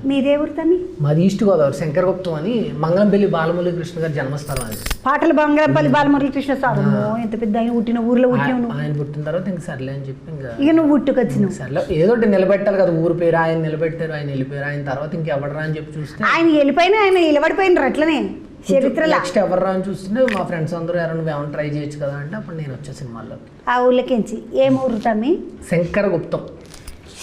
మీదే ఊరు తమ్మి? మాది ఈస్ట్ గోదావరి, శంకరగుప్తం అని, మంగళంపల్లి బాలమురళీ కృష్ణ గారి జన్మస్థలం అది. పాటలు బంగారపల్లి బాలమురళీ కృష్ణ సార్ ఎంత పెద్ద ఆయన పుట్టిన ఊర్లో పుట్టినావు. ఆయన పుట్టిన తర్వాత ఇంక సర్లే అని చెప్పి ఇక నువ్వు పుట్టుకొచ్చినావు. సర్లే ఏదో ఒకటి నిలబెట్టాలి కదా, ఊరు పేరు ఆయన నిలబెట్టారు, ఆయన వెళ్ళిపోయారు. ఆయన తర్వాత ఇంకెవడరా అని చెప్పి చూస్తే ఆయన వెళ్ళిపోయినా ఆయన నిలబడిపోయినారు అట్లనే చరిత్రలో. నెక్స్ట్ ఎవర్రా అని చూస్తుంటే మా ఫ్రెండ్స్ అందరూ ఎవరు నువ్వేమైనా ట్రై చేయొచ్చు కదా అంటే అప్పుడు నేను వచ్చే సినిమాల్లో. ఆ ఊళ్ళకించి ఏం ఊరు తమ్మి? శంకరగుప్తం.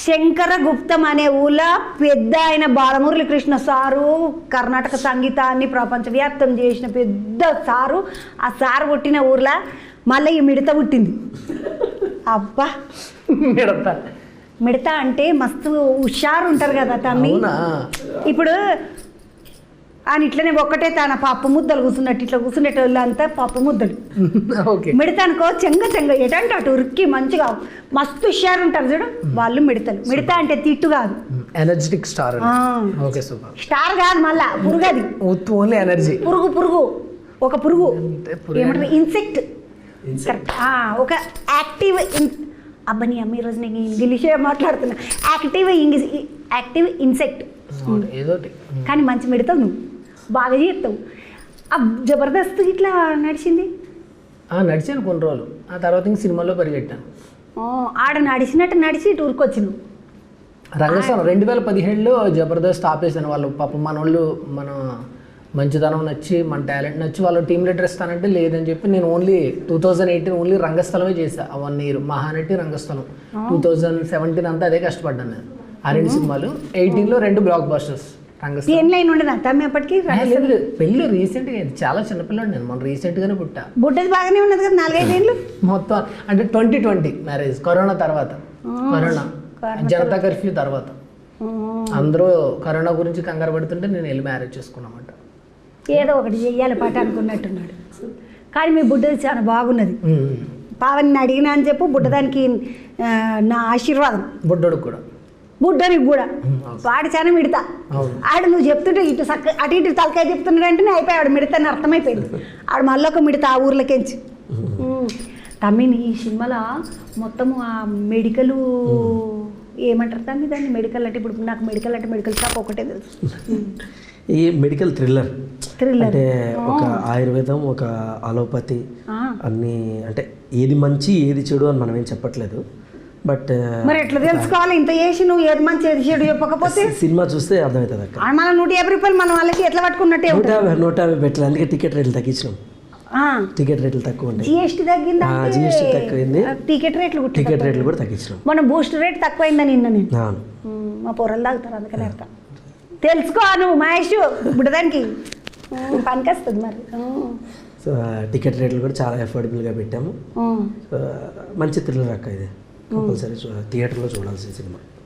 శంకరగుప్తం అనే ఊళ్ళో పెద్ద ఆయన బాలమురళీ కృష్ణ సారు కర్ణాటక సంగీతాన్ని ప్రపంచవ్యాప్తం చేసిన పెద్ద సారు. ఆ సారు పుట్టిన ఊర్లో మళ్ళీ ఈ మిడత పుట్టింది. అబ్బా మిడత అంటే మస్తు హుషారు ఉంటారు కదా తమ్మి. ఇప్పుడు ఆయన ఇట్లనే ఒక్కటే తన పప్పు ముద్దలు కూర్చున్నట్టు ఇట్లా కూర్చునేటోళ్ళు అంతా పప్పు ముద్దలు. మిడత అనుకో చెంగ ఎటంటే అటు ఉరికి మంచిగా మస్తు హుషారు ఉంటారు చూడు, వాళ్ళు మిడతలు. మిడత అంటే తిట్టు కాదు, ఎనర్జెటిక్ స్టార్. స్టార్ కాదు, మళ్ళా పురుగు. అది ఓన్లీ ఎనర్జీ. పురుగు ఒక పురుగు ఏమంటారు, ఇన్సెక్ట్. ఒక యాక్టివ్ అబ్బని అమ్మ ఈరోజు నేను ఇంగ్లీషే మాట్లాడుతున్నా. యాక్టివ్ ఇన్సెక్ట్ కానీ మంచి మిడతావు నువ్వు, బాగా చేస్తావు. జబర్దస్త్ ఇట్లా నడిచింది. నడిచాను కొన్ని రోజులు, ఆ తర్వాత ఇంక సినిమాలో పరిగెట్టాను. ఆడ నడిచి టూర్కి వచ్చినావు. రంగస్థలం 2017లో జబర్దస్త్ ఆపేసాను. వాళ్ళు పాపం మన వాళ్ళు మన మంచితనం నచ్చి మన టాలెంట్ నచ్చి వాళ్ళు టీమ్ లీడర్ ఇస్తానంటే లేదని చెప్పి నేను ఓన్లీ 2018 ఓన్లీ రంగస్థలమే చేసా. 1 year మహానటి రంగస్థలం. 2017 అంతా అదే కష్టపడ్డాను నేను. ఆ 2 సినిమాలు. 18లో 2 బ్లాక్ బస్టర్స్. పెళ్ళి రీసెంట్ గా, చాలా చిన్నపిల్లడు నేను, మన రీసెంట్ గానే పుట్టా. బుడ్డది బాగానే ఉన్నది కదా, 4-5 ఏళ్ళు మొత్తం. అంటే 2020 మ్యారేజ్, కరోనా తర్వాత, కరోనా జనతా కర్ఫ్యూ తర్వాత అందరూ కరోనా గురించి కంగారు పడుతుంటే నేను వెళ్ళి మ్యారేజ్ చేసుకున్నామాట. ఏదో ఒకటి చెయ్యాలి పాట అనుకున్నట్టున్నాడు. కానీ మీ బుడ్డది చాలా బాగున్నది. పావని అడిగినా అని చెప్పు, బుడ్డదానికి నా ఆశీర్వాదం. బుడ్డోడికి కూడా, బుడ్డనికి కూడా. వాడు చాలా మిడతా. ఆడు నువ్వు చెప్తుంటే ఇటు అటు ఇటు తలకాయ చెప్తున్నాడు అంటే అయిపోయాడు మిడతాని అర్థమైపోయింది. ఆడు మళ్ళీ ఒక మిడతా ఆ ఊర్లకెంచి. తమ్మిని ఈ సినిమాలో మొత్తము ఆ మెడికల్ ఏమంటారు తమ్మి దాన్ని? మెడికల్ అంటే ఇప్పుడు నాకు మెడికల్ అంటే మెడికల్ షాప్ ఒకటే తెలుసు. ఈ మెడికల్ థ్రిల్లర్ అంటే ఒక ఆయుర్వేదం, ఒక అలోపతి అన్నీ, అంటే ఏది మంచి ఏది చెడు అని మనం ఏం చెప్పట్లేదు. బట్ మరి ఎట్లా తెలుసుకోవాలి? ఇంత చేసి నువ్వు ఏది మంచి ఏది చెడు చెప్పకపోతే సినిమా చూస్తే అర్థమవుతుంది అక్క. మన 150 రూపాయలు మన వాళ్ళకి ఎట్లా పట్టుకున్నట్టే 150 పెట్టలేదు. అందుకే టికెట్ రేట్లు తగ్గించినాం. టికెట్ రేట్లు తక్కువ ఉంటాయి. జిఎస్టీ తగ్గింది, జిఎస్టీ తక్కువైంది. టికెట్ రేట్లు కూడా తగ్గించినాం. మన బూస్ట్ రేట్ తక్కువైందని నిన్న నేను మా పొరలు తాగుతారు అందుకని అర్థం తెలుసుకో. నువ్వు మహేష్ బుడ్డదానికి పనికొస్తుంది మరి. సో టికెట్ రేట్లు కూడా చాలా అఫోర్డబుల్గా పెట్టాము. మంచి థ్రిల్లర్ అక్క ఇది, కంపల్సరీ థియేటర్లో చూడాల్సిన సినిమా.